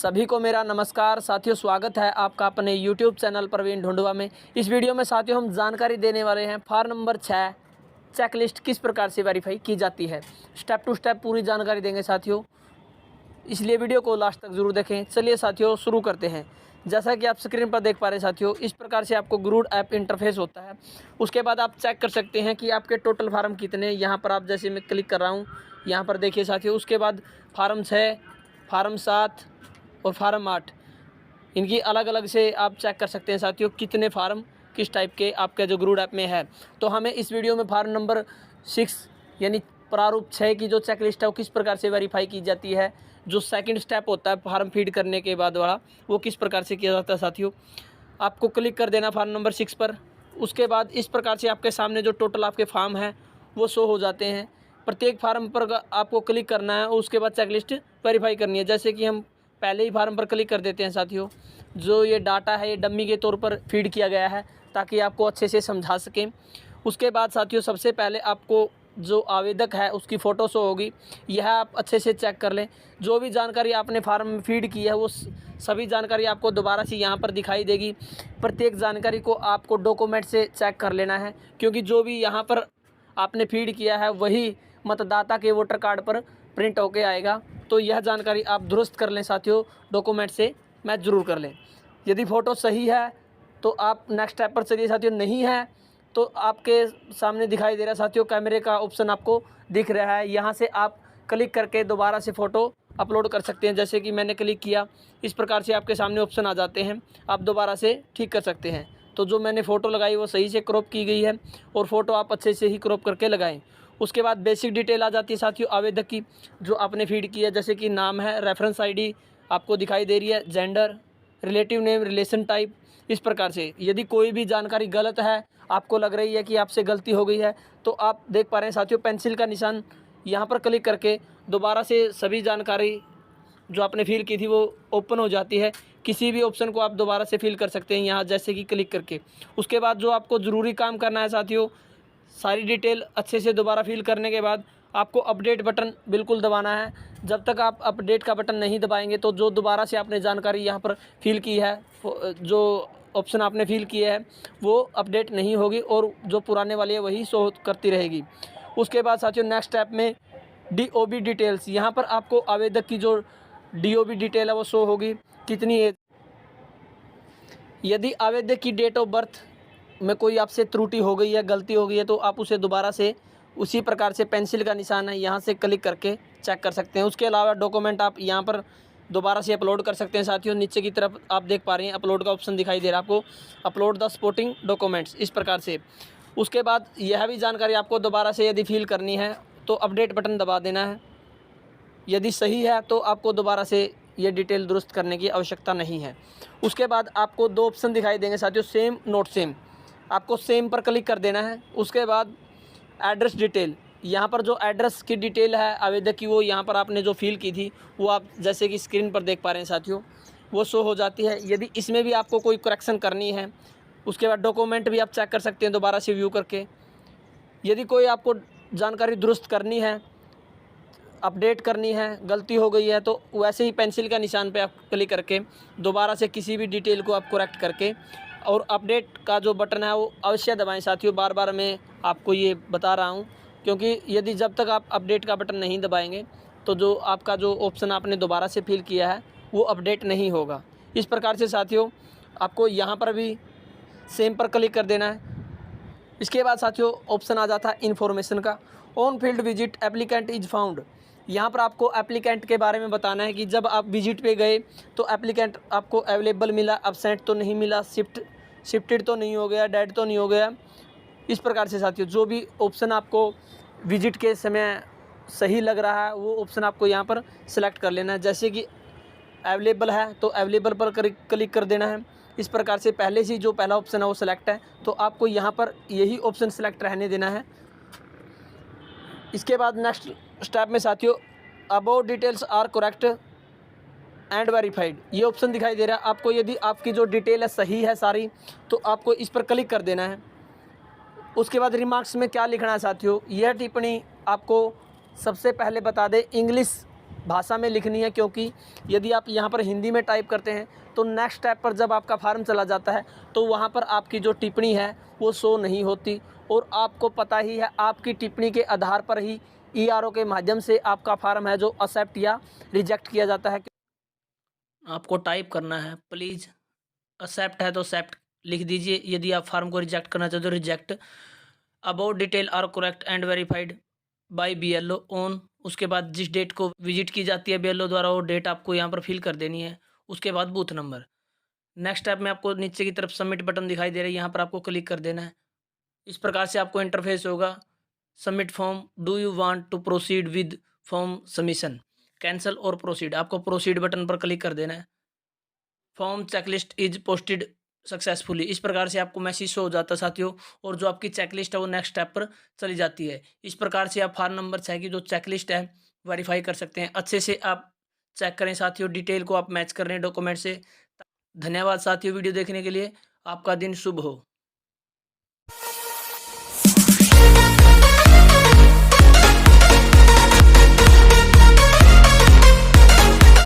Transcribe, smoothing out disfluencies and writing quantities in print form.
सभी को मेरा नमस्कार साथियों, स्वागत है आपका अपने YouTube चैनल प्रवीण ढूंढवा में। इस वीडियो में साथियों हम जानकारी देने वाले हैं फॉर्म नंबर 6 चेकलिस्ट किस प्रकार से वेरीफाई की जाती है। स्टेप टू स्टेप पूरी जानकारी देंगे साथियों, इसलिए वीडियो को लास्ट तक ज़रूर देखें। चलिए साथियों शुरू करते हैं। जैसा कि आप स्क्रीन पर देख पा रहे हैं साथियों, इस प्रकार से आपको ग्रूड ऐप इंटरफेस होता है। उसके बाद आप चेक कर सकते हैं कि आपके टोटल फार्म कितने। यहाँ पर आप जैसे मैं क्लिक कर रहा हूँ, यहाँ पर देखिए साथियों। उसके बाद फार्म 6, फार्म 7 और फार्म 8, इनकी अलग अलग से आप चेक कर सकते हैं साथियों कितने फार्म किस टाइप के आपके जो ग्रूड ऐप में है। तो हमें इस वीडियो में फार्म नंबर 6 यानी प्रारूप 6 की जो चेकलिस्ट है वो किस प्रकार से वेरीफाई की जाती है, जो सेकंड स्टेप होता है फार्म फीड करने के बाद वाला, वो किस प्रकार से किया जाता है साथियों। आपको क्लिक कर देना फार्म नंबर 6 पर। उसके बाद इस प्रकार से आपके सामने जो टोटल आपके फार्म हैं वो शो हो जाते हैं। प्रत्येक फार्म पर आपको क्लिक करना है और उसके बाद चेकलिस्ट वेरीफाई करनी है। जैसे कि हम पहले ही फार्म पर क्लिक कर देते हैं साथियों। जो ये डाटा है ये डमी के तौर पर फीड किया गया है ताकि आपको अच्छे से समझा सकें। उसके बाद साथियों सबसे पहले आपको जो आवेदक है उसकी फ़ोटो शो होगी, यह आप अच्छे से चेक कर लें। जो भी जानकारी आपने फार्म में फीड की है वो सभी जानकारी आपको दोबारा से यहाँ पर दिखाई देगी। प्रत्येक जानकारी को आपको डॉक्यूमेंट से चेक कर लेना है, क्योंकि जो भी यहाँ पर आपने फीड किया है वही मतदाता के वोटर कार्ड पर प्रिंट होके आएगा। तो यह जानकारी आप दुरुस्त कर लें साथियों, डॉक्यूमेंट से मैच ज़रूर कर लें। यदि फ़ोटो सही है तो आप नेक्स्ट स्टेप पर चलिए साथियों। नहीं है तो आपके सामने दिखाई दे रहा है साथियों, कैमरे का ऑप्शन आपको दिख रहा है, यहाँ से आप क्लिक करके दोबारा से फ़ोटो अपलोड कर सकते हैं। जैसे कि मैंने क्लिक किया, इस प्रकार से आपके सामने ऑप्शन आ जाते हैं, आप दोबारा से ठीक कर सकते हैं। तो जो मैंने फ़ोटो लगाई वो सही से क्रॉप की गई है और फ़ोटो आप अच्छे से ही क्रॉप करके लगाएं। उसके बाद बेसिक डिटेल आ जाती है साथियों आवेदक की, जो आपने फीड की है। जैसे कि नाम है, रेफरेंस आईडी आपको दिखाई दे रही है, gender, relative name, relation type. इस प्रकार से यदि कोई भी जानकारी गलत है, आपको लग रही है कि आपसे गलती हो गई है, तो आप देख पा रहे हैं साथियों पेंसिल का निशान, यहाँ पर क्लिक करके दोबारा से सभी जानकारी जो आपने फिल की थी वो ओपन हो जाती है। किसी भी ऑप्शन को आप दोबारा से फिल कर सकते हैं यहाँ जैसे कि क्लिक करके। उसके बाद जो आपको ज़रूरी काम करना है साथियों, सारी डिटेल अच्छे से दोबारा फिल करने के बाद आपको अपडेट बटन बिल्कुल दबाना है। जब तक आप अपडेट का बटन नहीं दबाएंगे तो जो दोबारा से आपने जानकारी यहाँ पर फिल की है, जो ऑप्शन आपने फिल किए है वो अपडेट नहीं होगी और जो पुराने वाली है वही शो करती रहेगी। उसके बाद साथियों नेक्स्ट स्टेप में DOB डिटेल्स, यहाँ पर आपको आवेदक की जो DOB डिटेल है वो शो होगी, कितनी एज। यदि आवेदक की डेट ऑफ बर्थ में कोई आपसे त्रुटि हो गई है, गलती हो गई है, तो आप उसे दोबारा से उसी प्रकार से पेंसिल का निशान है यहाँ से क्लिक करके चेक कर सकते हैं। उसके अलावा डॉक्यूमेंट आप यहाँ पर दोबारा से अपलोड कर सकते हैं साथियों। नीचे की तरफ आप देख पा रहे हैं अपलोड का ऑप्शन दिखाई दे रहा है आपको, अपलोड द सपोर्टिंग डॉक्यूमेंट्स, इस प्रकार से। उसके बाद यह भी जानकारी आपको दोबारा से यदि फिल करनी है तो अपडेट बटन दबा देना है। यदि सही है तो आपको दोबारा से ये डिटेल दुरुस्त करने की आवश्यकता नहीं है। उसके बाद आपको दो ऑप्शन दिखाई देंगे साथियों, सेम नोट सेम, आपको सेम पर क्लिक कर देना है। उसके बाद एड्रेस डिटेल, यहाँ पर जो एड्रेस की डिटेल है आवेदक की वो यहाँ पर आपने जो फिल की थी वो आप जैसे कि स्क्रीन पर देख पा रहे हैं साथियों वो शो हो जाती है। यदि इसमें भी आपको कोई करेक्शन करनी है, उसके बाद डॉक्यूमेंट भी आप चेक कर सकते हैं दोबारा से व्यू करके। यदि कोई आपको जानकारी दुरुस्त करनी है, अपडेट करनी है, गलती हो गई है, तो वैसे ही पेंसिल का निशान पे आप क्लिक करके दोबारा से किसी भी डिटेल को आप करेक्ट करके और अपडेट का जो बटन है वो अवश्य दबाएं साथियों। बार बार मैं आपको ये बता रहा हूँ, क्योंकि यदि जब तक आप अपडेट का बटन नहीं दबाएंगे तो जो आपका जो ऑप्शन आपने दोबारा से फिल किया है वो अपडेट नहीं होगा। इस प्रकार से साथियों आपको यहाँ पर भी सेम पर क्लिक कर देना है। इसके बाद साथियों ऑप्शन आ जाता है इन्फॉर्मेशन का, on field visit applicant is found. यहाँ पर आपको एप्लीकेंट के बारे में बताना है कि जब आप विजिट पे गए तो एप्लीकेंट आपको अवेलेबल मिला, एब्सेंट तो नहीं मिला, शिफ्टेड तो नहीं हो गया, डेड तो नहीं हो गया। इस प्रकार से साथियों जो भी ऑप्शन आपको विजिट के समय सही लग रहा है वो ऑप्शन आपको यहाँ पर सेलेक्ट कर लेना है। जैसे कि अवेलेबल है तो अवेलेबल पर क्लिक कर देना है। इस प्रकार से पहले से जो पहला ऑप्शन है वो सिलेक्ट है तो आपको यहाँ पर यही ऑप्शन सेलेक्ट रहने देना है। इसके बाद नेक्स्ट स्टेप में साथियों about details are correct and verified, ये ऑप्शन दिखाई दे रहा है आपको। यदि आपकी जो डिटेल है सही है सारी तो आपको इस पर क्लिक कर देना है। उसके बाद रिमार्क्स में क्या लिखना है साथियों, यह टिप्पणी आपको सबसे पहले बता दें इंग्लिश भाषा में लिखनी है, क्योंकि यदि आप यहाँ पर हिंदी में टाइप करते हैं तो नेक्स्ट स्टेप पर जब आपका फार्म चला जाता है तो वहाँ पर आपकी जो टिप्पणी है वो शो नहीं होती। और आपको पता ही है, आपकी टिप्पणी के आधार पर ही ERO के माध्यम से आपका फार्म है जो एक्सेप्ट या रिजेक्ट किया जाता है। आपको टाइप करना है, प्लीज़ एक्सेप्ट है तो एक्सेप्ट लिख दीजिए, यदि आप फार्म को रिजेक्ट करना चाहते हो reject. About detail are correct and verified by BLO on. उसके बाद जिस डेट को विजिट की जाती है BLO द्वारा वो डेट आपको यहाँ पर फिल कर देनी है। उसके बाद बूथ नंबर। नेक्स्ट स्टेप में आपको नीचे की तरफ सबमिट बटन दिखाई दे रही है, यहाँ पर आपको क्लिक कर देना है। इस प्रकार से आपको इंटरफेस होगा। Submit form, do you want to proceed with form submission, cancel और प्रोसीड। आपको प्रोसीड बटन पर क्लिक कर देना है। Form checklist is posted successfully, इस प्रकार से आपको मैसेज शो हो जाता है साथियों, और जो आपकी चेकलिस्ट है वो नेक्स्ट स्टेप पर चली जाती है। इस प्रकार से आप फार्म नंबर 6 की जो चेकलिस्ट है वेरीफाई कर सकते हैं। अच्छे से आप चेक करें साथियों, डिटेल को आप मैच कर रहे हैं डॉक्यूमेंट से। धन्यवाद साथियों वीडियो देखने के लिए। आपका दिन शुभ हो।